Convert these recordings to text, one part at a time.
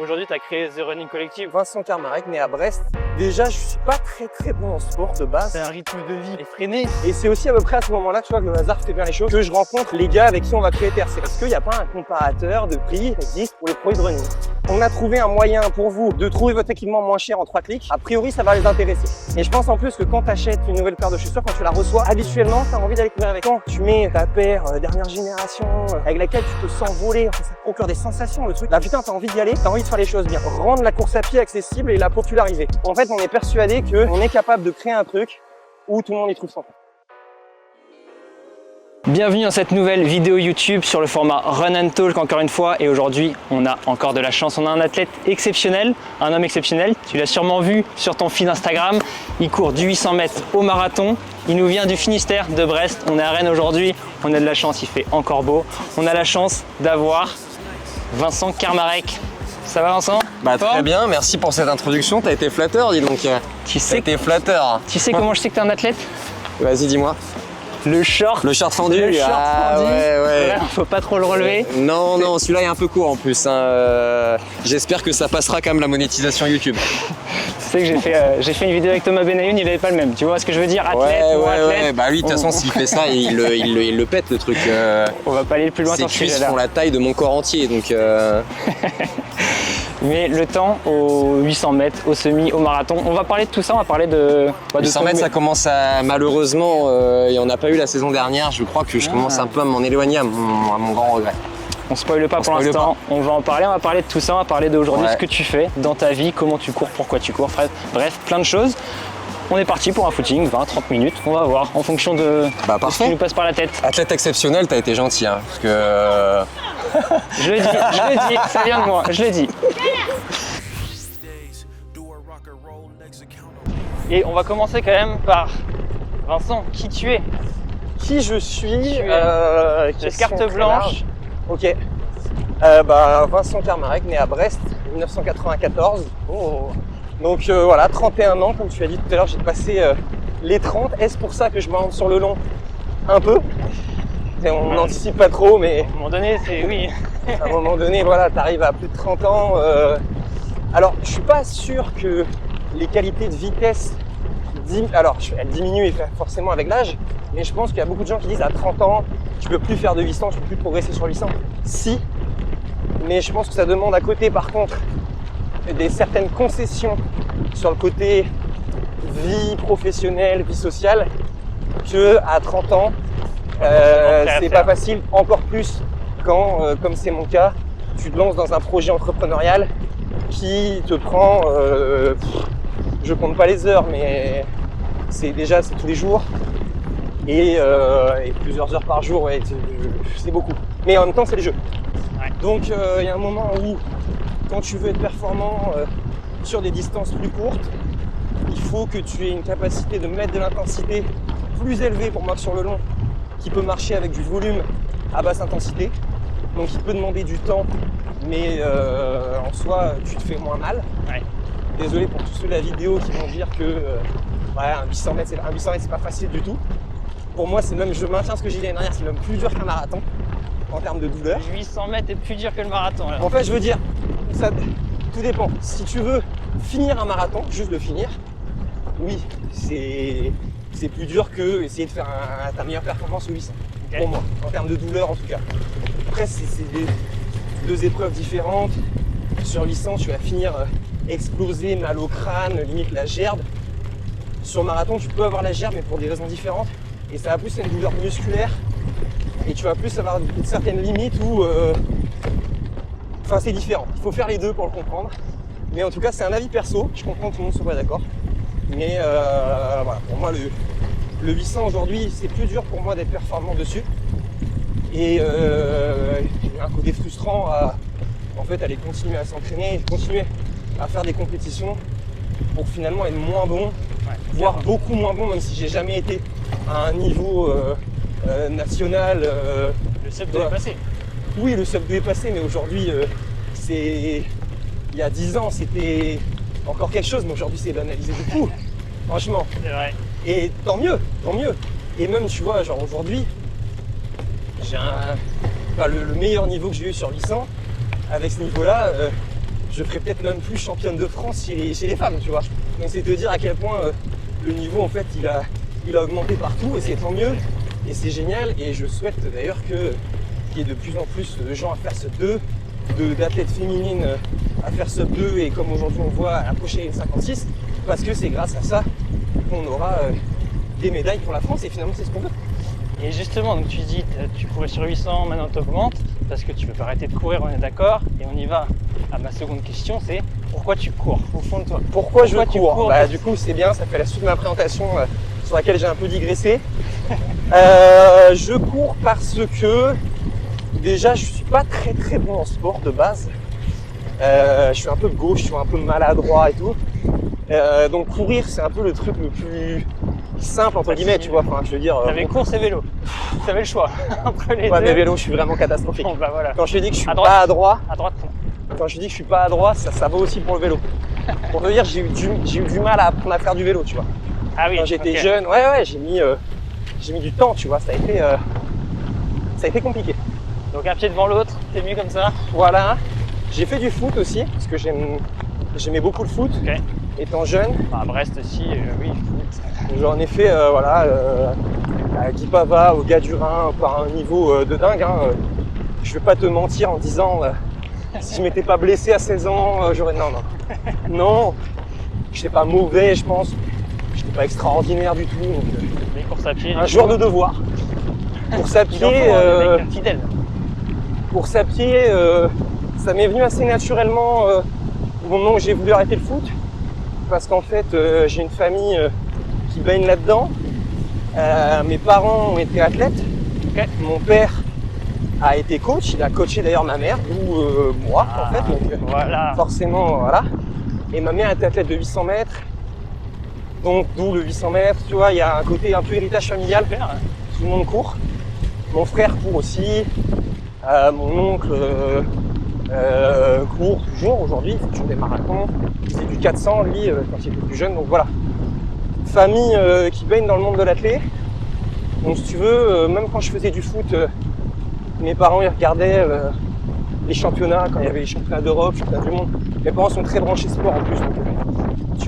Aujourd'hui, tu as créé The Running Collective. Vincent Karmarek, né à Brest. Déjà, je suis pas très bon en sport de base. C'est un rythme de vie effréné. Et c'est aussi à peu près à ce moment-là, tu vois, que le hasard fait bien les choses, que je rencontre les gars avec qui on va créer TRC. Est-ce qu'il n'y a pas un comparateur de prix qui existe pour les produits de running? On a trouvé un moyen pour vous de trouver votre équipement moins cher en 3 clics. A priori, ça va les intéresser. Et je pense en plus que quand tu achètes une nouvelle paire de chaussures, quand tu la reçois, habituellement, tu as envie d'aller courir avec. Quand tu mets ta paire dernière génération avec laquelle tu peux s'envoler, ça procure des sensations, le truc. Là, putain, tu as envie d'y aller, tu as envie de faire les choses bien. Rendre la course à pied accessible et la populariser. En fait, on est persuadé qu'on est capable de créer un truc où tout le monde y trouve son compte. Bienvenue dans cette nouvelle vidéo YouTube sur le format Run and Talk encore une fois, et aujourd'hui on a encore de la chance, on a un athlète exceptionnel, un homme exceptionnel, tu l'as sûrement vu sur ton feed Instagram, il court du 800 mètres au marathon, il nous vient du Finistère, de Brest, on est à Rennes aujourd'hui, on a de la chance, il fait encore beau, on a la chance d'avoir Vincent Karmarek. Ça va Vincent? Très bien, merci pour cette introduction, t'as été flatteur dis donc. Tu sais, t'as été flatteur. Tu sais comment je sais que t'es un athlète? Vas-y dis-moi. Le short fendu. Le short fendu. Ouais. Voilà, faut pas trop le relever. Non, celui-là est un peu court en plus. J'espère que ça passera quand même la monétisation YouTube. Tu sais que j'ai fait une vidéo avec Thomas Benayoun, il avait pas le même. Tu vois ce que je veux dire? Athlète, athlète. Bah lui, de toute façon, s'il fait ça, il le pète le truc. On va pas aller plus loin sur ce sujet-là. Ses cuisses font la taille de mon corps entier, donc. Mais le temps aux 800 mètres, au semi, au marathon, on va parler de tout ça, on va parler de... 800 mètres, ça commence à... Malheureusement, il n'y en a pas eu la saison dernière. Je crois que je commence un peu à m'en éloigner, à mon grand regret. On spoile pas pour l'instant, on va en parler, on va parler de tout ça, on va parler d'aujourd'hui, ce que tu fais dans ta vie, comment tu cours, pourquoi tu cours, bref, plein de choses. On est parti pour un footing, 20-30 minutes, on va voir, en fonction de ce qui nous passe par la tête. Athlète exceptionnel, t'as été gentil, hein, parce que... Je le dis, ça vient de moi, je le dis. Et on va commencer quand même par Vincent, qui tu es? Qui je suis? Carte blanche. Ok. Vincent Karmarek, né à Brest, 1994. Donc voilà, 31 ans, comme tu as dit tout à l'heure, j'ai passé les 30. Est-ce pour ça que je m'oriente sur le long? Un peu. On n'anticipe pas trop, mais... À un moment donné, c'est oui. À un moment donné, voilà, tu arrives à plus de 30 ans. Alors, je suis pas sûr que les qualités de vitesse... elles diminuent forcément avec l'âge, mais je pense qu'il y a beaucoup de gens qui disent à 30 ans, tu peux plus faire de 800, tu peux plus progresser sur 800. Si, mais je pense que ça demande à côté, par contre, certaines concessions sur le côté vie professionnelle, vie sociale, que à 30 ans, c'est pas facile, encore plus quand, comme c'est mon cas, tu te lances dans un projet entrepreneurial qui te prend, je compte pas les heures, mais c'est tous les jours et plusieurs heures par jour, ouais, c'est beaucoup. Mais en même temps, c'est les jeux. Ouais. Donc, il y a un moment où, quand tu veux être performant sur des distances plus courtes, il faut que tu aies une capacité de mettre de l'intensité plus élevée pour moi que sur le long, qui peut marcher avec du volume à basse intensité. Donc, il peut demander du temps, mais en soi, tu te fais moins mal. Ouais. Désolé pour tous ceux de la vidéo qui vont dire que un 800 mètres, c'est pas facile du tout. Pour moi, je maintiens ce que j'ai dit l'année dernière, c'est même plus dur qu'un marathon en termes de douleur. 800 mètres est plus dur que le marathon. Là. En fait, je veux dire, tout dépend. Si tu veux finir un marathon, juste le finir, oui, c'est plus dur que essayer de faire ta meilleure performance au 800. Okay. Pour moi, en termes de douleur en tout cas. Après, c'est deux épreuves différentes. Sur 800, tu vas finir explosé, mal au crâne, limite la gerbe. Sur marathon, tu peux avoir la gerbe, mais pour des raisons différentes. Et ça va plus être une douleur musculaire. Et tu vas plus avoir une certaine limite où... c'est différent. Il faut faire les deux pour le comprendre. Mais en tout cas, c'est un avis perso. Je comprends que tout le monde soit pas d'accord. Mais voilà, pour moi, le 800 aujourd'hui, c'est plus dur pour moi d'être performant dessus. Et il y a un côté frustrant à aller continuer à s'entraîner, continuer à faire des compétitions pour finalement être moins bon, voire beaucoup moins bon, même si j'ai jamais été à un niveau national. Le sub doit passer. Oui, le sub est passé, mais aujourd'hui, il y a 10 ans, c'était encore quelque chose, mais aujourd'hui, c'est banalisé beaucoup, franchement. C'est vrai. Et tant mieux. Et même, tu vois, genre aujourd'hui, j'ai le meilleur niveau que j'ai eu sur 800. Avec ce niveau-là, je ferais peut-être même plus championne de France chez les femmes, tu vois. Donc c'est de dire à quel point le niveau en fait il a augmenté partout et c'est tant mieux et c'est génial et je souhaite d'ailleurs qu'il y ait de plus en plus de gens à faire ce 2, d'athlètes féminines à faire ce 2 et comme aujourd'hui on voit approcher les 56 parce que c'est grâce à ça qu'on aura des médailles pour la France et finalement c'est ce qu'on veut. Et justement, donc tu dis, tu courais sur 800, maintenant tu augmentes, parce que tu veux pas arrêter de courir, on est d'accord. Et on y va à ma seconde question, c'est pourquoi tu cours au fond de toi? Pourquoi je tu cours? cours Du coup c'est bien, ça fait la suite de ma présentation sur laquelle j'ai un peu digressé. Je cours parce que déjà je suis pas très bon en sport de base. Je suis un peu gauche, je suis un peu maladroit et tout. Donc courir c'est un peu le truc le plus simple entre guillemets, tu vois. Enfin, je veux dire. T'avais course et vélo. T'avais le choix entre les ouais, deux. mais vélo, je suis vraiment catastrophique. Bon, bah voilà. Quand je te dis que je suis À droite. pas adroit, À droite. quand je dis que je suis pas adroit, ça vaut aussi pour le vélo. Pour te dire, j'ai eu du mal à apprendre à faire du vélo, tu vois. Ah oui. Quand j'étais ok. jeune, ouais, j'ai mis du temps, tu vois. Ça a été compliqué. Donc un pied devant l'autre, t'es mieux comme ça. Voilà. J'ai fait du foot aussi parce que j'aimais beaucoup le foot. Ok. Étant jeune, À Brest aussi, oui, foot. j'en ai fait à Guy Pava, au Gars du Rhin, par un niveau de dingue. Hein. Je vais pas te mentir en disant si je m'étais pas blessé à 16 ans, j'aurais. Non. Non, j'étais pas mauvais, je pense. J'étais pas extraordinaire du tout. Donc, Les courses à pied. un joueur de devoir. Course à Il en faut pied, un mec fidèle. course à pied, ça m'est venu assez naturellement au moment où j'ai voulu arrêter le foot. Parce qu'en fait, j'ai une famille qui baigne là-dedans. Mes parents ont été athlètes. Ok. Mon père a été coach. Il a coaché d'ailleurs ma mère, d'où moi en fait. Donc, Voilà. forcément, voilà. Et ma mère était athlète de 800 mètres. Donc, d'où le 800 mètres. Tu vois, il y a un côté un peu héritage familial. Super. Tout le monde court. Mon frère court aussi. Mon oncle court toujours aujourd'hui. Il fait toujours des marathons. Il faisait du 400 lui quand il était plus jeune. Donc voilà. Famille qui baigne dans le monde de l'athlé. Donc si tu veux, même quand je faisais du foot, mes parents ils regardaient les championnats quand il y avait les championnats d'Europe, les championnats du monde. Mes parents sont très branchés sport en plus. Donc,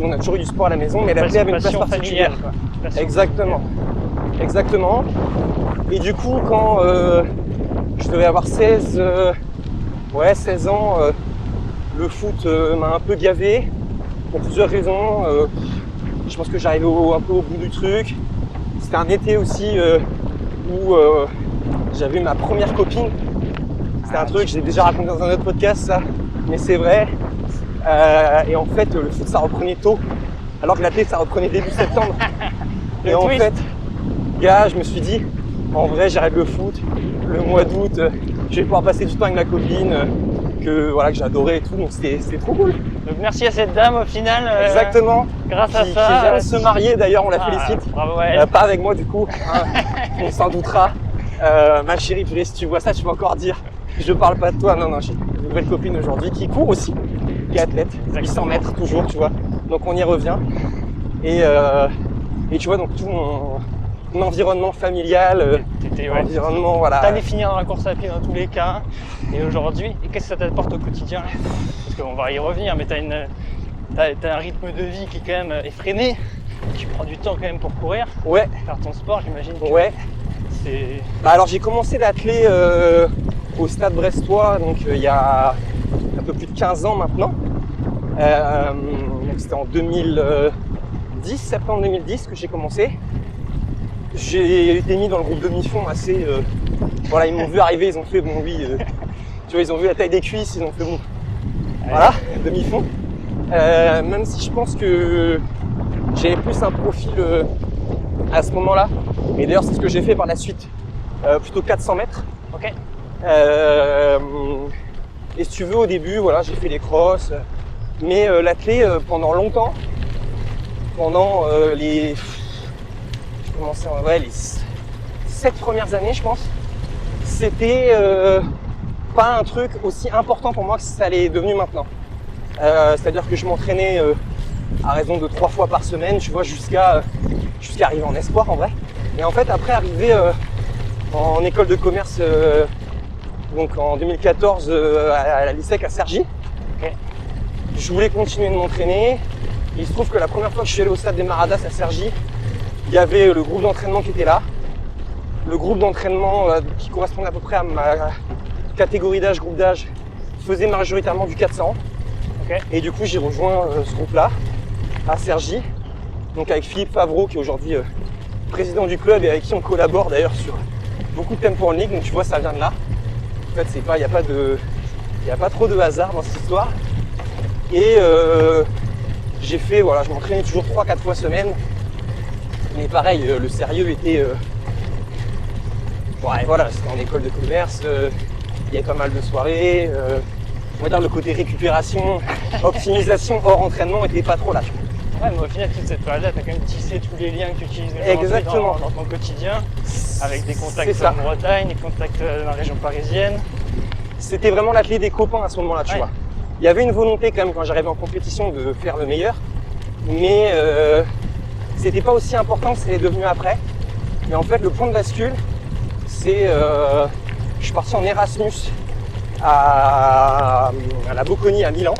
on a toujours eu du sport à la maison, mais l'athlé avait une place Passion particulière. familiale, quoi. Passion. Exactement. Et du coup, quand je devais avoir 16 ans, le foot m'a un peu gavé pour plusieurs raisons. Je pense que j'arrivais un peu au bout du truc. C'était un été aussi où j'avais ma première copine. C'était un truc, j'ai déjà raconté dans un autre podcast ça, mais c'est vrai. Et en fait, le foot ça reprenait tôt, alors que l'athlète ça reprenait début septembre. Et en twist. fait, gars, je me suis dit, en vrai, j'arrête le foot. Le mois d'août, je vais pouvoir passer du temps avec ma copine que j'adorais et tout, donc c'était trop cool. Donc merci à cette dame au final. Exactement. Grâce à Qui ça. vient de se marier d'ailleurs, on la Ah, félicite. bravo à elle. Pas avec moi du coup, hein, on s'en doutera. Ma chérie, purée, si tu vois ça, tu vas encore dire je parle pas de toi. Non, j'ai une nouvelle copine aujourd'hui qui court aussi, qui est athlète, 800 mètres toujours, tu vois. Donc on y revient. Et tu vois, donc tout mon environnement familial, T'étais, ouais. environnement, voilà. T'allais finir dans la course à pied dans tous les cas. Et aujourd'hui, qu'est-ce que ça t'apporte au quotidien? Parce qu'on va y revenir, mais t'as un rythme de vie qui est quand même effréné. Tu prends du temps quand même pour courir, Ouais, faire ton sport, j'imagine que ouais. c'est... Bah alors j'ai commencé l'athlé au Stade Brestois, donc il y a un peu plus de 15 ans maintenant. Donc c'était en 2010, septembre 2010 que j'ai commencé. J'ai été mis dans le groupe demi-fond assez... voilà, ils m'ont vu arriver, ils ont fait bon oui, tu vois, ils ont vu la taille des cuisses, ils ont fait bon. Voilà, demi-fond. Même si je pense que j'avais plus un profil à ce moment-là. Et d'ailleurs, c'est ce que j'ai fait par la suite. Plutôt 400 mètres. Ok. Et si tu veux, au début, voilà, j'ai fait les crosses. Mais l'athlé, pendant longtemps, pendant les 7 premières années, je pense, c'était pas un truc aussi important pour moi que ça l'est devenu maintenant. C'est-à-dire que je m'entraînais à raison de 3 fois par semaine, tu vois, jusqu'à arriver en espoir en vrai. Et en fait, après arriver en école de commerce, donc en 2014 à la l'ISEC à Cergy, Ok. je voulais continuer de m'entraîner. Et il se trouve que la première fois que je suis allé au stade des Maradas à Cergy, il y avait le groupe d'entraînement qui était là. Le groupe d'entraînement qui correspond à peu près à ma catégorie d'âge, groupe d'âge, faisait majoritairement du 400. Ok. Et du coup, j'ai rejoint ce groupe-là, à Cergy, donc avec Philippe Favreau, qui est aujourd'hui président du club et avec qui on collabore d'ailleurs sur beaucoup de Tempo League. Donc tu vois, ça vient de là. En fait, il n'y a pas trop de hasard dans cette histoire. Et j'ai fait, voilà, je m'entraînais toujours 3-4 fois semaine. Mais pareil, le sérieux était... ouais, voilà, c'était en école de commerce, il y avait pas mal de soirées. On va dire le côté récupération, optimisation hors entraînement était pas trop là. Ouais, mais au final, toute cette période-là, tu as quand même tissé tous les liens que tu utilises Exactement. dans ton quotidien, avec des contacts C'est ça. en Bretagne, des contacts dans la région parisienne. C'était vraiment la clé des copains à ce moment-là, tu Ouais. vois. Il y avait une volonté quand même quand j'arrivais en compétition de faire le meilleur, mais c'était pas aussi important que c'est devenu après. Mais en fait, le point de bascule, c'est je suis parti en Erasmus à la Bocconi à Milan.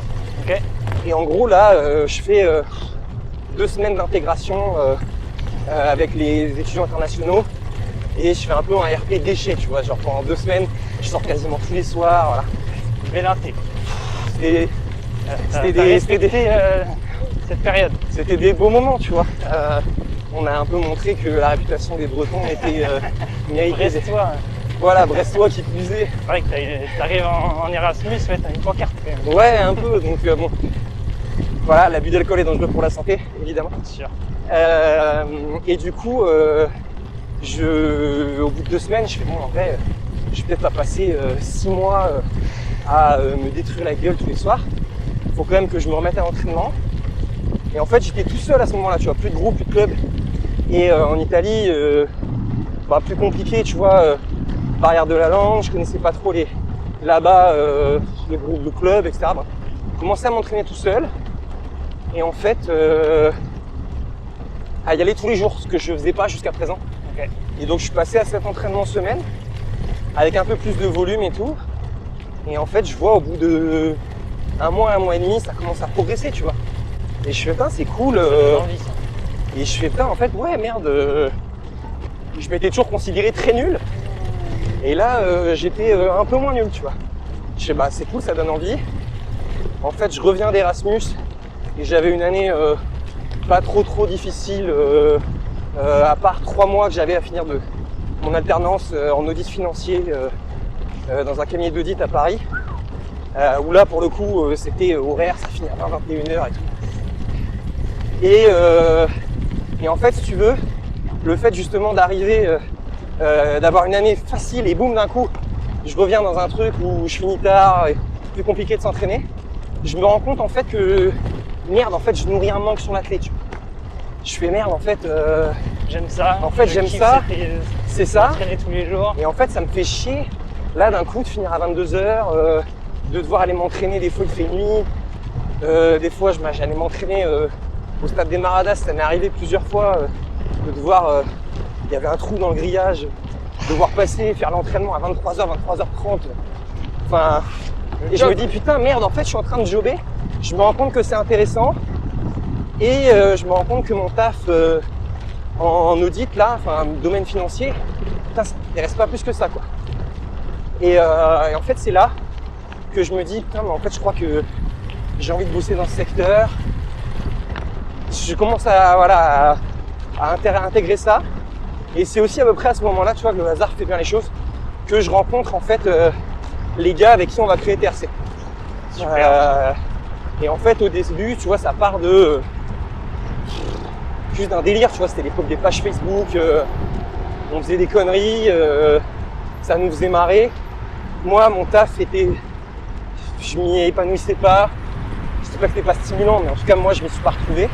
Ok. Et en gros là, je fais 2 semaines d'intégration avec les étudiants internationaux et je fais un peu un RP déchet, tu vois, genre pendant 2 semaines, je sors quasiment tous les soirs, voilà. Belle inté. C'était T'as des- respecté cette période. C'était des beaux moments, tu vois. On a un peu montré que la réputation des Bretons était méritée. Brestois. Voilà, Brestois qui plus est. C'est vrai que t'arrives en Erasmus, ouais, t'as une pancarte quand même. Ouais, un peu. Donc bon, voilà, l'abus d'alcool est dangereux pour la santé, évidemment. C'est sûr. Et du coup, au bout de 2 semaines, je fais bon, en vrai, je vais peut-être pas passer 6 mois à me détruire la gueule tous les soirs. Il faut quand même que je me remette à l'entraînement. Et en fait, j'étais tout seul à ce moment-là, tu vois, plus de groupe, plus de club. Et en Italie, plus compliqué, tu vois, barrière de la langue, je connaissais pas trop là-bas le groupe, le club, etc. Bon, j'ai commencé à m'entraîner tout seul. Et en fait, à y aller tous les jours, ce que je faisais pas jusqu'à présent. Ok. Et donc je suis passé à cet entraînement semaine, avec un peu plus de volume et tout. Et en fait, je vois au bout de 1 mois et demi, ça commence à progresser, tu vois. Et je fais, putain, c'est cool. Ça donne envie, ça. Et je fais, putain, en fait, ouais, merde. Je m'étais toujours considéré très nul. Et là, j'étais un peu moins nul, tu vois. Je fais, bah, c'est cool, ça donne envie. En fait, je reviens d'Erasmus et j'avais une année pas trop difficile, à part 3 mois que j'avais à finir de mon alternance en audit financier dans un cabinet d'audit à Paris. Où là, pour le coup, c'était horaire, ça finit à 21h et tout. Et en fait, si tu veux, le fait justement d'arriver, d'avoir une année facile et boum d'un coup, je reviens dans un truc où je finis tard et plus compliqué de s'entraîner, je me rends compte en fait que merde, en fait, je nourris un manque sur l'athlète. Tu vois. Je fais merde, en fait. J'aime ça. En fait, Je j'aime kiffe ça. C'est ça. S'entraîner tous les jours. Et en fait, ça me fait chier, là, d'un coup, de finir à 22h, de devoir aller m'entraîner. Des fois, il fait nuit. Des fois, j'allais m'entraîner au stade des Maradas. Ça m'est arrivé plusieurs fois de devoir. Il y avait un trou dans le grillage. Devoir passer, faire l'entraînement à 23h, 23h30. Enfin. Et je me dis, putain, merde, en fait, je suis en train de jobber. Je me rends compte que c'est intéressant. Et je me rends compte que mon taf en audit, là, enfin, domaine financier, putain, ça m'intéresse pas plus que ça, quoi. Et en fait, c'est là que je me dis, putain, mais en fait, je crois que j'ai envie de bosser dans ce secteur. Je commence à intégrer ça. Et c'est aussi à peu près à ce moment-là, tu vois, que le hasard fait bien les choses, que je rencontre, en fait, les gars avec qui on va créer TRC. Super. Et en fait, au début, tu vois, ça part de juste d'un délire, tu vois, c'était l'époque des pages Facebook, on faisait des conneries, ça nous faisait marrer. Moi, mon taf était, je m'y épanouissais pas. Je sais pas que c'était pas stimulant, mais en tout cas, moi, je m'y suis pas retrouvé.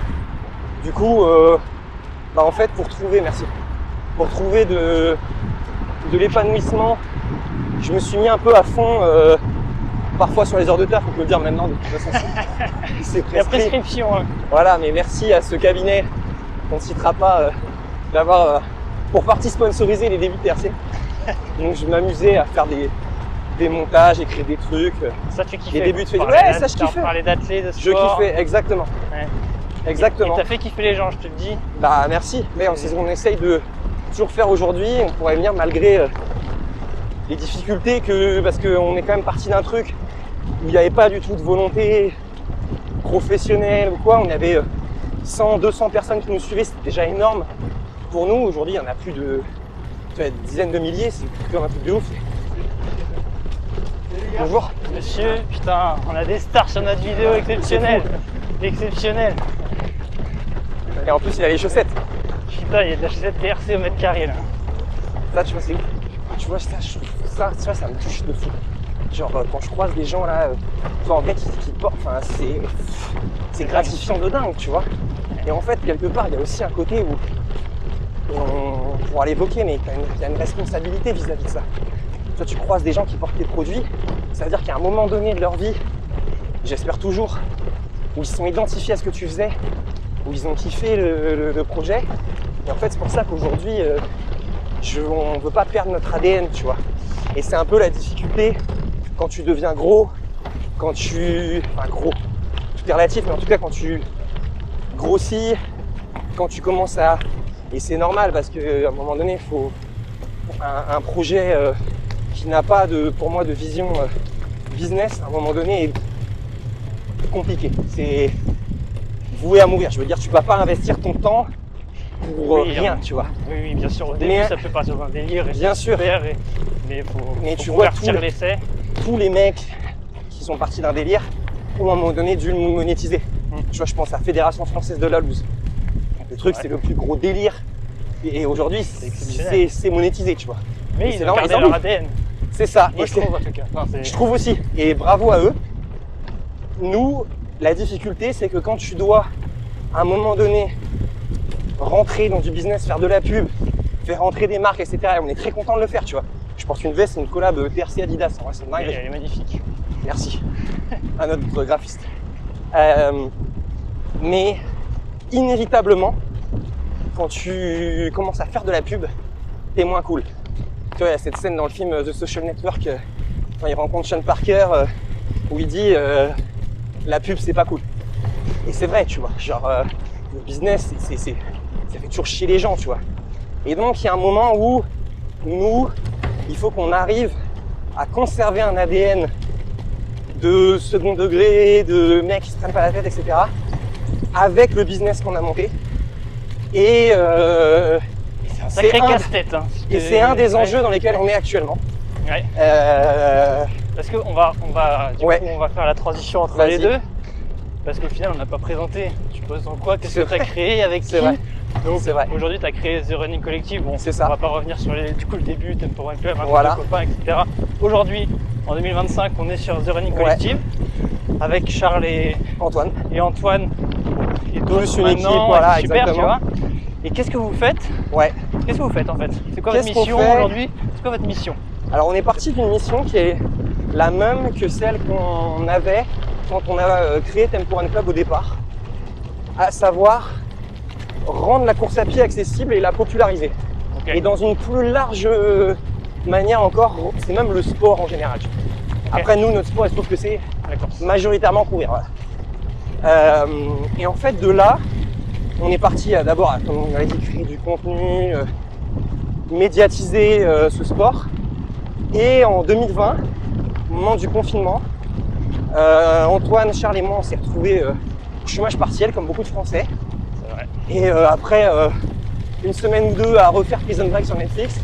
Du coup, en fait, pour trouver de l'épanouissement, je me suis mis un peu à fond, parfois sur les heures de taf, on peut le dire maintenant, de toute façon, c'est La prescrit. prescription. Hein. Voilà, mais merci à ce cabinet, qu'on ne citera pas, d'avoir pour partie sponsorisé les débuts de TRC. Donc je m'amusais à faire des montages, écrire des trucs. Ça, tu kiffais. Les débuts de Facebook. Parler Ouais, d'at- ça, je kiffais. Parler d'athlètes, de Je sport. kiffais, exactement. Ouais. Exactement. Et t'as fait kiffer les gens, je te le dis. Bah merci, mais c'est ce qu'on essaye de toujours faire aujourd'hui. On pourrait venir malgré les difficultés parce qu'on est quand même parti d'un truc où il n'y avait pas du tout de volonté professionnelle ou quoi. On avait 100, 200 personnes qui nous suivaient, c'était déjà énorme pour nous. Aujourd'hui, il y en a plus de des dizaines de milliers, c'est quand même un truc de ouf. Bonjour. Monsieur, putain, on a des stars sur notre vidéo exceptionnelle. Exceptionnelle. Et en plus, il a les chaussettes. Putain, il y a de la chaussette TRC au mètre carré là. Ça, tu vois, c'est ouf. Tu vois, ça, je trouve ça, tu vois, ça me touche de fou. Genre, quand je croise des gens là, tu vois, en vrai, qui portent, enfin, c'est gratifiant de dingue, tu vois. Et en fait, quelque part, il y a aussi un côté où, on pourra l'évoquer, mais il y a une responsabilité vis-à-vis de ça. Tu vois, tu croises des gens qui portent tes produits, ça veut dire qu'à un moment donné de leur vie, j'espère toujours, où ils se sont identifiés à ce que tu faisais, où ils ont kiffé le projet. Et en fait, c'est pour ça qu'aujourd'hui, on ne veut pas perdre notre ADN, tu vois. Et c'est un peu la difficulté quand tu deviens gros, enfin gros, tout est relatif, mais en tout cas quand tu grossis, quand tu commences à... Et c'est normal parce qu'à un moment donné, il faut un projet qui n'a pas pour moi de vision business, à un moment donné est compliqué. C'est voué à mourir. Je veux dire, tu ne vas pas investir ton temps pour rien, tu vois. Oui, oui, bien sûr. Au début, ça peut partir dans un délire. Bien sûr. Mais Mais faut tu vois convertir l'essai. Tous les mecs qui sont partis d'un délire ont à un moment donné dû le monétiser. Tu vois, je pense à la Fédération Française de la Loose. Le truc, c'est le plus gros délire. Et aujourd'hui, c'est monétisé, tu vois. Mais c'est ils ont gardé leur ADN. C'est ça. Moi, je trouve, en tout cas. Enfin, je trouve aussi. Et bravo à eux. Nous, la difficulté, c'est que quand tu dois, à un moment donné, rentrer dans du business, faire de la pub, faire rentrer des marques, etc. Et on est très content de le faire, tu vois. Je porte une veste, c'est une collab TRC Adidas. En vrai, c'est dingue. Elle est magnifique. Merci à notre graphiste. Mais inévitablement, quand tu commences à faire de la pub, t'es moins cool. Tu vois, il y a cette scène dans le film The Social Network, quand il rencontre Sean Parker, où il dit la pub c'est pas cool. Et c'est vrai, tu vois. Genre, le business, ça fait toujours chier les gens, tu vois. Et donc, il y a un moment où nous, il faut qu'on arrive à conserver un ADN de second degré, de mecs qui se prennent pas la tête, etc. avec le business qu'on a monté. Et c'est un sacré casse-tête. Hein, et c'est un des enjeux dans lesquels on est actuellement. Ouais. Parce qu'on va faire la transition entre les deux. Parce qu'au final, on n'a pas présenté. Tu poses dans quoi? Qu'est-ce que tu as créé? Avec qui? Vrai. Donc, c'est vrai. Aujourd'hui, tu as créé The Running Collective. Bon, c'est ça. On va pas revenir sur le début, Tempo1 Club, un voilà. de copains, etc. Aujourd'hui, en 2025, on est sur The Running Collective avec Charles et Antoine et d'autres une équipe, voilà, super, exactement. Tu vois. Et qu'est-ce que vous faites? Ouais. Qu'est-ce que vous faites en fait? C'est quoi votre mission aujourd'hui? C'est quoi votre mission? Alors, on est parti d'une mission qui est la même que celle qu'on avait quand on a créé Tempo1 Club au départ, à savoir rendre la course à pied accessible et la populariser. Okay. Et dans une plus large manière encore, c'est même le sport en général. Okay. Après nous, notre sport, il se trouve que c'est majoritairement courir. Voilà. Et en fait, de là, on est parti d'abord, comme on avait dit, créer du contenu, médiatiser ce sport. Et en 2020, au moment du confinement, Antoine, Charles et moi, on s'est retrouvés au chômage partiel, comme beaucoup de Français. C'est vrai. Et après une semaine ou deux à refaire Prison Break sur Netflix.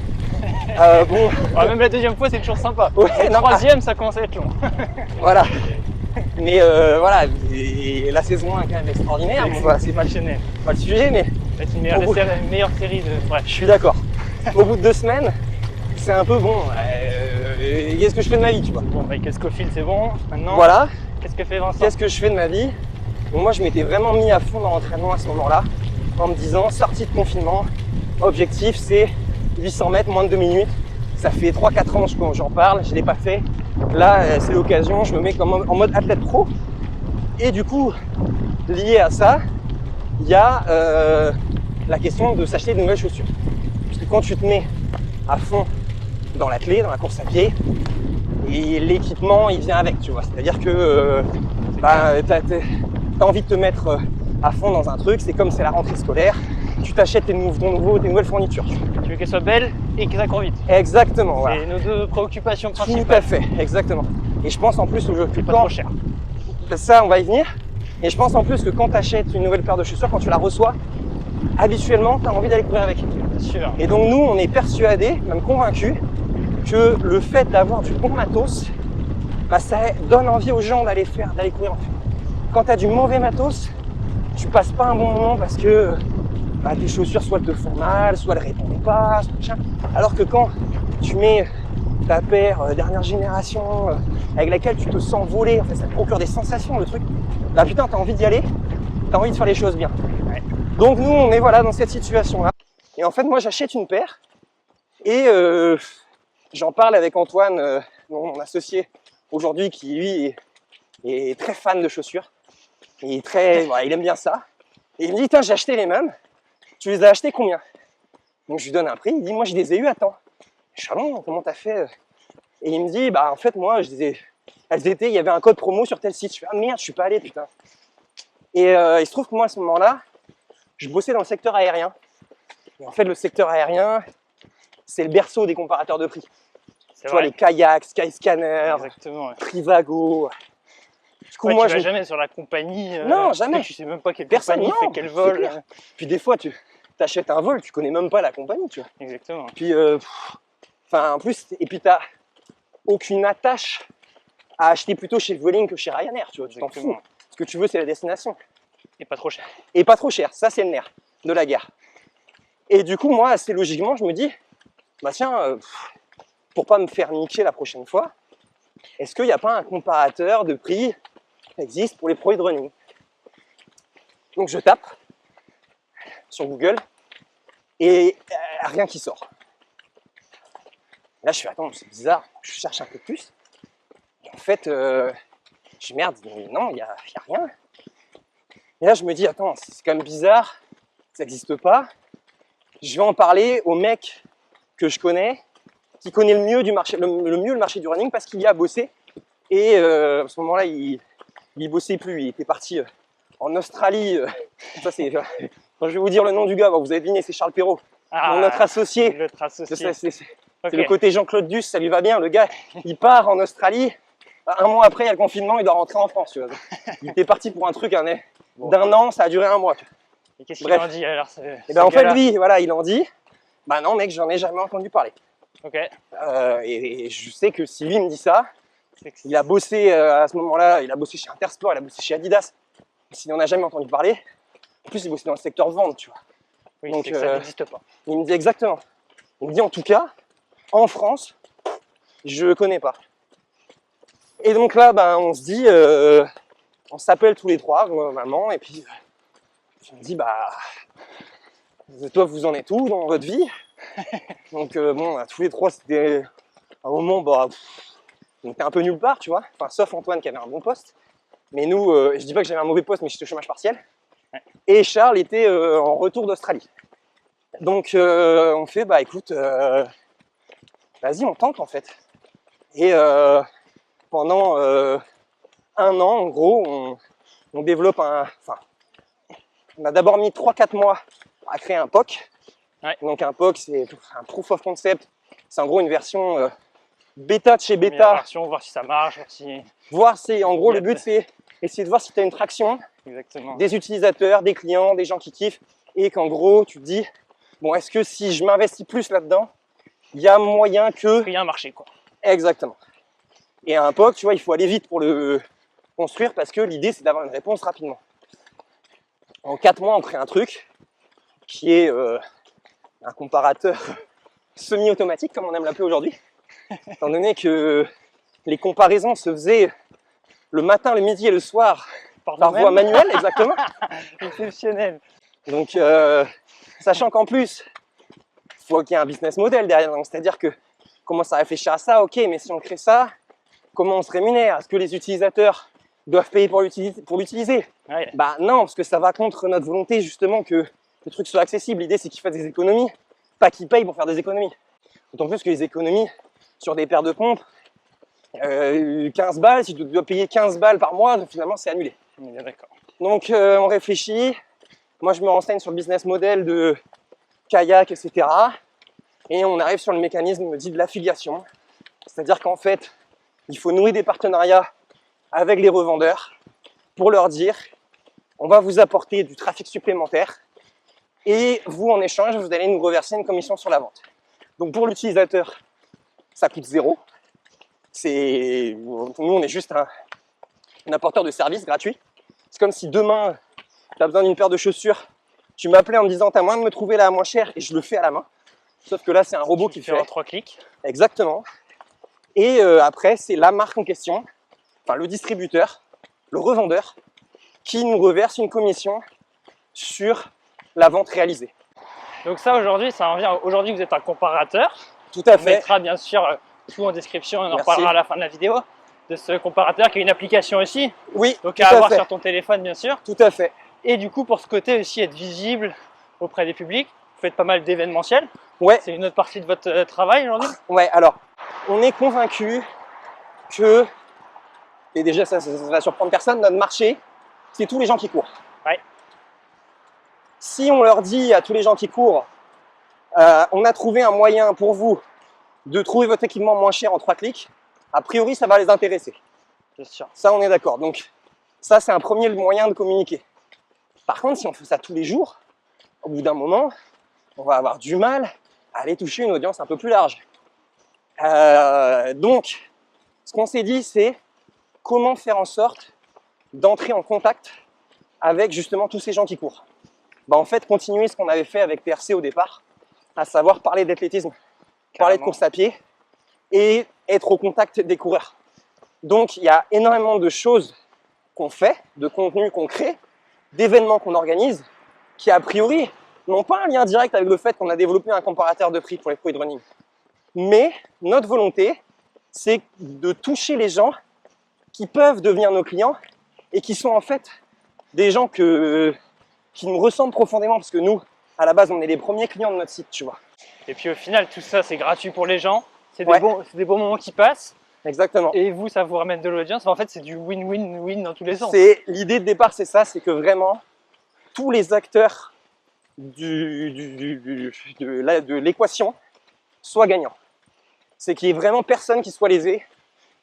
Bon. Même la deuxième fois, c'est toujours sympa. Ouais, la troisième, ça commence à être long. Voilà. Mais voilà, et la saison 1 est quand même extraordinaire. C'est pas le sujet, mais. C'est une meilleure série de. Bref. Je suis d'accord. Au bout de 2 semaines, c'est un peu bon. Qu'est-ce que je fais de ma vie, tu vois? Bon, Michael Scofield, c'est bon. Maintenant, voilà. Qu'est-ce que fait Vincent? Qu'est-ce que je fais de ma vie? Bon, moi, je m'étais vraiment mis à fond dans l'entraînement à ce moment-là, en me disant, sortie de confinement, objectif, c'est 800 mètres, moins de 2 minutes. Ça fait 3-4 ans que j'en parle, je ne l'ai pas fait. Là, c'est l'occasion, je me mets en mode athlète pro. Et du coup, lié à ça, il y a la question de s'acheter de nouvelles chaussures. Parce que quand tu te mets à fond dans l'athlète, dans la course à pied, Et l'équipement, il vient avec, tu vois. C'est-à-dire que t'as envie de te mettre à fond dans un truc. C'est comme c'est la rentrée scolaire. Tu t'achètes tes nouvelles fournitures. Tu veux qu'elle soit belle et que ça court vite. Exactement, voilà. C'est nos deux préoccupations Tout principales. à fait, exactement. Et je pense en plus que Pas trop cher. ça, on va y venir. Et je pense en plus que quand tu achètes une nouvelle paire de chaussures, quand tu la reçois, habituellement, tu as envie d'aller courir avec. Bien sûr. Et donc nous, on est persuadés, même convaincus, que le fait d'avoir du bon matos, bah, ça donne envie aux gens d'aller courir en fait. Quand tu as du mauvais matos, tu passes pas un bon moment parce que bah, tes chaussures soit elles te font mal, soit elles répondent pas, soit machin. Alors que quand tu mets ta paire dernière génération avec laquelle tu te sens voler, en fait ça te procure des sensations le truc, bah putain t'as envie d'y aller, t'as envie de faire les choses bien. Ouais. Donc nous on est voilà dans cette situation là. Et en fait moi j'achète une paire et j'en parle avec Antoine, mon associé aujourd'hui, qui lui est très fan de chaussures. Il aime bien ça. Et il me dit, tiens, j'ai acheté les mêmes. Tu les as achetés combien? Donc je lui donne un prix. Il dit, moi je les ai eu à temps. Je suis non, comment t'as fait? Et il me dit, bah en fait moi elles étaient, il y avait un code promo sur tel site. Je fais, ah merde, je suis pas allé, putain. Et il se trouve que moi à ce moment-là, je bossais dans le secteur aérien. Et en fait le secteur aérien, c'est le berceau des comparateurs de prix. Tu vois, les kayaks, Skyscanner, exactement, ouais. Trivago. Du coup, Ouais, moi, tu vas jamais sur la compagnie. Non, jamais. Tu sais même pas quelle Personne, compagnie non, fait quel vol. c'est clair. Puis des fois, tu achètes un vol, tu connais même pas la compagnie, tu vois. Exactement. Puis, en plus, et puis t'as aucune attache à acheter plutôt chez Vueling que chez Ryanair, tu vois. Tu t'en fous. Ce que tu veux, c'est la destination. Et pas trop cher. Et pas trop cher. Ça, c'est le nerf de la guerre. Et du coup, moi, assez logiquement, je me dis, bah tiens, pour pas me faire niquer la prochaine fois, est-ce qu'il n'y a pas un comparateur de prix qui existe pour les produits de running? Donc je tape sur Google et rien qui sort. Là je fais attends, c'est bizarre, je cherche un peu plus. Et en fait, je merde, mais non, il y a rien. Et là je me dis attends, c'est quand même bizarre, ça n'existe pas. Je vais en parler au mec que je connais, qui connaît le mieux le marché du running parce qu'il y a bossé. Et à ce moment-là, il bossait plus, il était parti en Australie. Ça c'est, quand je vais vous dire le nom du gars, vous avez deviné, c'est Charles Perrault, notre associé. C'est le côté Jean-Claude Duss, ça lui va bien. Le gars, il part en Australie. Un mois après, il y a le confinement, il doit rentrer en France. Tu vois. Il était parti pour un truc d'un an, ça a duré un mois. Tu vois. Et qu'est-ce qu'il en dit alors? Et ben en fait, lui, voilà, il en dit. Bah non, mec, j'en ai jamais entendu parler. Ok. Et je sais que si lui me dit ça, il a bossé à ce moment-là, il a bossé chez Intersport, il a bossé chez Adidas. S'il n'en a jamais entendu parler, en plus il bossait dans le secteur vente, tu vois. Oui, donc c'est que ça n'existe pas. Il me dit exactement. Il me dit en tout cas, en France, je ne connais pas. Et donc là, ben, on se dit, on s'appelle tous les trois, maman, et puis je me dis, bah, toi vous en êtes où dans votre vie? Donc bon, tous les trois, c'était un moment, bah, on était un peu nulle part, tu vois. Enfin, sauf Antoine qui avait un bon poste. Mais nous, je dis pas que j'avais un mauvais poste, mais j'étais au chômage partiel. Ouais. Et Charles était en retour d'Australie. Donc on fait, bah écoute, vas-y, on tente en fait. Et pendant un an, en gros, on développe on a d'abord mis 3-4 mois à créer un POC. Ouais. Donc un POC, c'est un Proof of Concept. C'est en gros une version bêta de chez bêta. Version, voir si ça marche, En gros, le but, c'est essayer de voir si tu as une traction. Exactement. Des utilisateurs, des clients, des gens qui kiffent. Et qu'en gros, tu te dis, bon, est-ce que si je m'investis plus là-dedans, il y a moyen que... Il y a un marché, quoi. Exactement. Et un POC, tu vois, il faut aller vite pour le construire parce que l'idée, c'est d'avoir une réponse rapidement. En 4 mois, on crée un truc qui est un comparateur semi-automatique, comme on aime l'appeler aujourd'hui, étant donné que les comparaisons se faisaient le matin, le midi et le soir par voie manuelle, exactement. Exceptionnel. Donc, sachant qu'en plus, il faut qu'il y ait un business model derrière. C'est-à-dire que commence à réfléchir à ça, ok, mais si on crée ça, comment on se rémunère? Est-ce que les utilisateurs doivent payer pour l'utiliser? Ouais. Bah non, parce que ça va contre notre volonté justement que le truc soit accessible. L'idée, c'est qu'ils fassent des économies, pas qu'ils payent pour faire des économies. D'autant plus que les économies sur des paires de pompes, 15 balles, si tu dois payer 15 balles par mois, finalement c'est annulé. On est bien d'accord. Donc on réfléchit, moi je me renseigne sur le business model de kayak, etc. Et on arrive sur le mécanisme dit de l'affiliation. C'est-à-dire qu'en fait, il faut nouer des partenariats avec les revendeurs pour leur dire on va vous apporter du trafic supplémentaire et vous en échange, vous allez nous reverser une commission sur la vente. Donc pour l'utilisateur, ça coûte 0. Nous, on est juste un apporteur de service gratuit. C'est comme si demain, tu as besoin d'une paire de chaussures, tu m'appelais en me disant, tu as moyen de me trouver la moins chère et je le fais à la main. Sauf que là, c'est un robot qui fait en 3 clics. Exactement. Et après, c'est la marque en question, enfin le distributeur, le revendeur, qui nous reverse une commission sur la vente réalisée. Donc ça, aujourd'hui, ça revient. Aujourd'hui, vous êtes un comparateur. Tout à On fait. mettra bien sûr tout en description, on en reparlera à la fin de la vidéo, de ce comparateur qui est une application aussi. Oui, Donc tout à avoir fait. sur ton téléphone, bien sûr. Tout à fait. Et du coup, pour ce côté aussi, être visible auprès des publics, vous faites pas mal d'événementiels. Ouais. C'est une autre partie de votre travail aujourd'hui. Ouais, alors, on est convaincu que, et déjà ça va surprendre personne, notre marché, c'est tous les gens qui courent. Ouais. Si on leur dit à tous les gens qui courent, on a trouvé un moyen pour vous de trouver votre équipement moins cher en 3 clics, a priori ça va les intéresser. Bien sûr. Ça, on est d'accord. Donc, ça, c'est un premier moyen de communiquer. Par contre, si on fait ça tous les jours, au bout d'un moment, on va avoir du mal à aller toucher une audience un peu plus large. Donc, ce qu'on s'est dit, c'est comment faire en sorte d'entrer en contact avec justement tous ces gens qui courent. En fait, continuer ce qu'on avait fait avec PRC au départ, à savoir parler d'athlétisme, parler de course à pied et être au contact des coureurs. Donc, il y a énormément de choses qu'on fait, de contenus qu'on crée, d'événements qu'on organise, qui a priori n'ont pas un lien direct avec le fait qu'on a développé un comparateur de prix pour les pros de running. Mais notre volonté, c'est de toucher les gens qui peuvent devenir nos clients et qui sont en fait des gens qui nous ressemblent profondément, parce que nous, à la base, on est les premiers clients de notre site, tu vois. Et puis au final, tout ça, c'est gratuit pour les gens. C'est Ouais. des bons moments qui passent. Exactement. Et vous, ça vous ramène de l'audience. En fait, c'est du win-win-win dans tous les sens. L'idée de départ, c'est ça, c'est que vraiment, tous les acteurs de l'équation soient gagnants. C'est qu'il n'y ait vraiment personne qui soit lésé.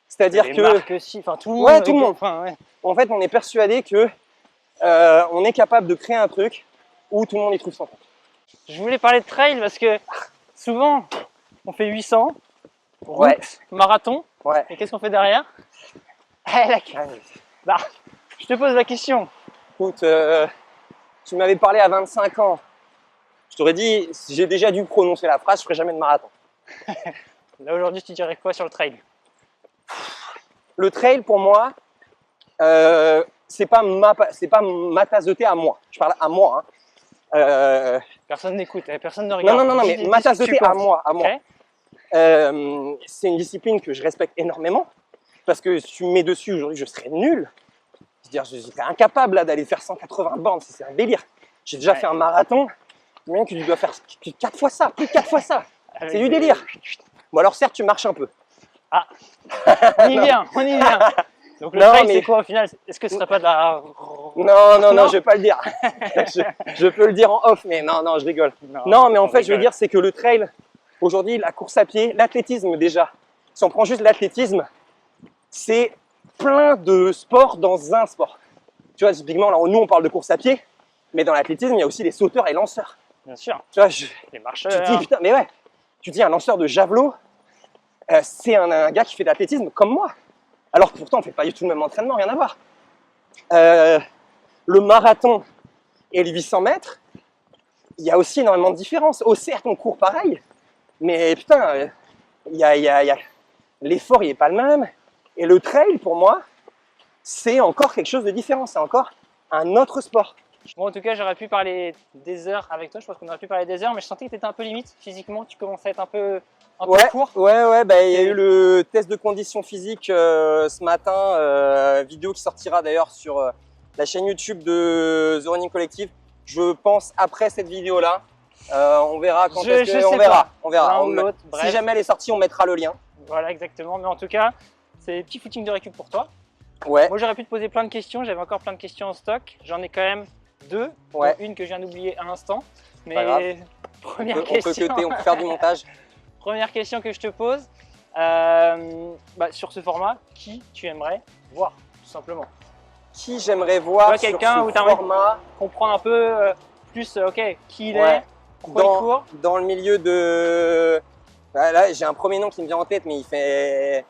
C'est-à-dire les que, marques aussi, enfin tout le monde. Ouais, tout le monde. Enfin, ouais. en fait, on est persuadé que on est capable de créer un truc où tout le monde y trouve son compte. Je voulais parler de trail parce que souvent, on fait 800, route, Ouais. marathon. Ouais. Et qu'est-ce qu'on fait derrière? Bah, je te pose la question. Écoute, tu m'avais parlé à 25 ans. Je t'aurais dit, si j'ai déjà dû prononcer la phrase, je ferai jamais de marathon. Là aujourd'hui, tu dirais quoi sur le trail? Le trail, pour moi, c'est pas ma tasse de thé à moi. Je parle à moi. Hein. Personne n'écoute, personne ne regarde. Non, mais ma tasse de thé à moi. Ok. C'est une discipline que je respecte énormément parce que si tu me mets dessus aujourd'hui, je serais nul. C'est-à-dire, je serais incapable là d'aller faire 180 bornes, c'est un délire. J'ai déjà fait un marathon, même que tu dois faire 4 fois ça, plus de 4 fois ça. C'est du délire. Bon alors certes, tu marches un peu. Ah, on y vient, on y vient. Donc le Non, trail, mais- c'est quoi au final? Est-ce que ce serait pas de la... Non, je vais pas le dire. je peux le dire en off, mais non, je rigole. Non, mais en fait, je veux dire, c'est que le trail, aujourd'hui, la course à pied, l'athlétisme déjà, si on prend juste l'athlétisme, c'est plein de sports dans un sport. Tu vois, typiquement, là, nous, on parle de course à pied, mais dans l'athlétisme, il y a aussi les sauteurs et lanceurs. Bien sûr, Tu vois, les tu marcheurs. te dis, putain, mais ouais, tu te dis, un lanceur de javelot, c'est un gars qui fait de l'athlétisme comme moi. Alors que pourtant, on ne fait pas du tout le même entraînement, rien à voir. Le marathon et les 800 mètres, il y a aussi énormément de différences. Oh, certes, on court pareil, mais putain, l'effort, il n'est pas le même. Et le trail, pour moi, c'est encore quelque chose de différent. C'est encore un autre sport. Bon, en tout cas, j'aurais pu parler des heures avec toi. Je pense qu'on aurait pu parler des heures, mais je sentais que tu étais un peu limite physiquement. Tu commençais à être un peu court. Ouais, bah, il y a eu le test de condition physique ce matin, vidéo qui sortira d'ailleurs sur la chaîne YouTube de The Running Collective. Je pense après cette vidéo-là. On verra quand est-ce que... On verra. L'un ou l'autre, bref. Si jamais elle est sortie, on mettra le lien. Voilà, exactement. Mais en tout cas, c'est des petits footings de récup pour toi. Ouais. Moi, j'aurais pu te poser plein de questions. J'avais encore plein de questions en stock. J'en ai quand même 2, Ouais. dont une que je viens d'oublier à l'instant. Mais Pas grave. première On peut question. cutter, on peut faire du montage. Première question que je te pose. Sur ce format, qui tu aimerais voir, tout simplement? Qui j'aimerais voir Tu vois, sur quelqu'un où ce t'as envie de format comprendre un peu plus, qui il Ouais. est, pourquoi il court. dans le milieu de... Là, j'ai un premier nom qui me vient en tête, mais il fait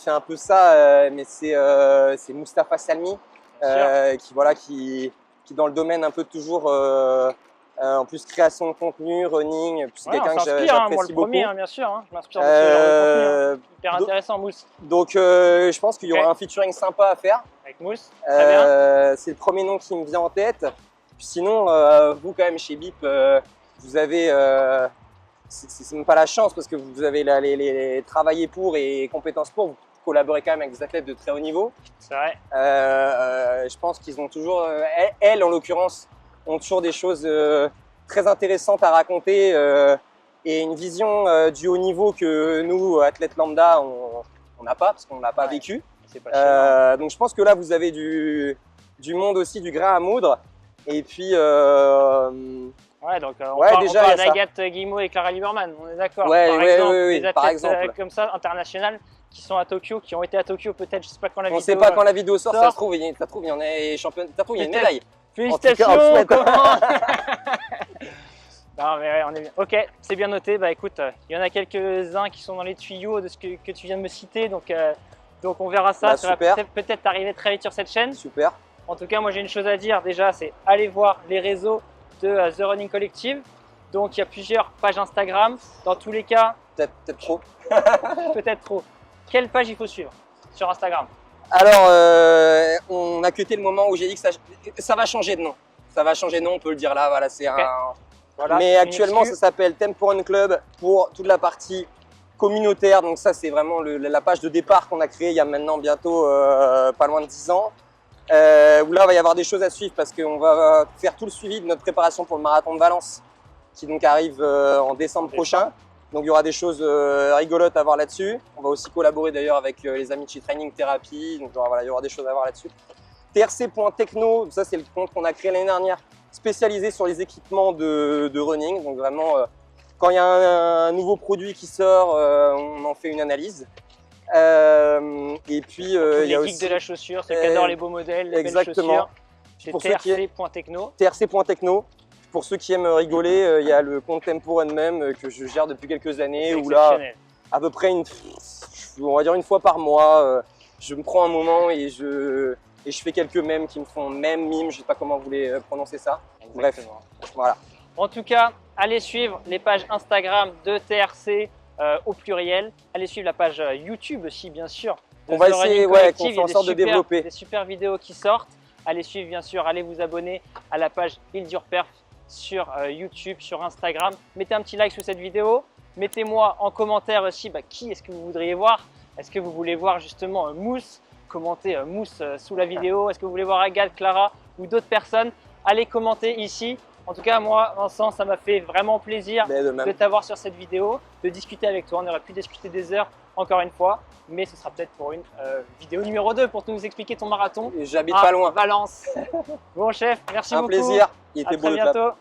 un peu ça, mais c'est Mustapha Salmi, qui dans le domaine un peu toujours, en plus création de contenu, running, c'est Ouais, on quelqu'un que s'inspire, moi j'apprécie le beaucoup. premier, bien sûr. Je m'inspire de ce genre de contenu. Hyper donc- intéressant, Mousse. Donc je pense qu'il y aura Ok. un featuring sympa à faire. Avec Mousse, très bien. C'est le premier nom qui me vient en tête. Puis sinon, vous quand même chez BIP, vous avez, c'est même pas la chance parce que vous avez les travaillé pour et compétences pour. Vous collaborez quand même avec des athlètes de très haut niveau. C'est vrai. Je pense qu'ils ont toujours, elles en l'occurrence, ont toujours des choses très intéressantes à raconter et une vision du haut niveau que nous, athlètes lambda, on n'a pas parce qu'on ne l'a pas Ouais. vécu. C'est pas cher. Donc je pense que là vous avez du monde aussi, du grain à moudre. Et puis Ouais, donc on ouais, parle, déjà, on parle il y a ça. d'Agathe Guillemot et Clara Lieberman, on est d'accord. Ouais, par ouais, exemple, ouais, ouais, des athlètes par exemple. comme ça, internationales, qui sont à Tokyo, qui ont été à Tokyo peut-être, je sais pas quand la on ne vidéo. sait pas quand la vidéo sort, sort. ça se trouve, il y en a champion, ça se trouve, il y a une Peut-être. médaille. Félicitations. En tout cas, on le souhaite. comment Non mais ouais, on est bien. Ok, c'est bien noté. Bah écoute, il y en a quelques-uns qui sont dans les tuyaux de ce que tu viens de me citer, donc on verra ça. Bah, Ça va super. peut-être arriver très vite sur cette chaîne. Super. En tout cas, moi j'ai une chose à dire déjà, c'est aller voir les réseaux de The Running Collective. Donc il y a plusieurs pages Instagram. Dans tous les cas, Peut-être trop. peut-être trop. Quelle page il faut suivre sur Instagram? Alors, on a cuté le moment où j'ai dit que ça va changer de nom. Ça va changer de nom, on peut le dire là. Voilà, c'est Ok. un. Voilà, Mais c'est une actuellement, ça excuse. s'appelle Tempo Run Club pour toute la partie communautaire. Donc ça, c'est vraiment la page de départ qu'on a créée il y a maintenant bientôt pas loin de 10 ans. Où là, il va y avoir des choses à suivre parce qu'on va faire tout le suivi de notre préparation pour le marathon de Valence qui donc arrive en décembre prochain. Donc il y aura des choses rigolotes à voir là-dessus. On va aussi collaborer d'ailleurs avec les amis de chez Training Therapy. Donc voilà, il y aura des choses à voir là-dessus. trc.techno, ça c'est le compte qu'on a créé l'année dernière, spécialisé sur les équipements de running. Donc vraiment, quand il y a un nouveau produit qui sort, on en fait une analyse. Et puis Tous il y a les geeks aussi de la chaussure, ceux qui adorent les beaux modèles, les belles exactement. chaussures. C'est Pour ceux qui- trc.techno. trc.techno. Pour ceux qui aiment rigoler, il y a le compte Tempo Run même que je gère depuis quelques années où là, Exceptionnel. à peu près on va dire une fois par mois, je me prends un moment et je fais quelques mèmes qui me font mimes, je sais pas comment vous voulez prononcer ça. Bref, Exactement. voilà. En tout cas, allez suivre les pages Instagram de TRC au pluriel. Allez suivre la page YouTube aussi, bien sûr. de On va The essayer, Running ouais, Collective. qu'on Il y a s'en des sorte de super- développer. Des super vidéos qui sortent. Allez suivre, bien sûr, allez vous abonner à la page Build Your Perf sur YouTube, sur Instagram. Mettez un petit like sous cette vidéo. Mettez-moi en commentaire aussi qui est-ce que vous voudriez voir. Est-ce que vous voulez voir justement Mousse? Commentez Mousse sous la vidéo. Est-ce que vous voulez voir Agathe, Clara ou d'autres personnes? Allez commenter ici. En tout cas, moi, Vincent, ça m'a fait vraiment plaisir Mais de même. de t'avoir sur cette vidéo, de discuter avec toi. On aurait pu discuter des heures encore une fois, mais ce sera peut-être pour une vidéo numéro 2 pour nous expliquer ton marathon J'habite à pas loin. Valence. Bon chef, merci Un beaucoup. plaisir. Il À était beau très le clap. bientôt.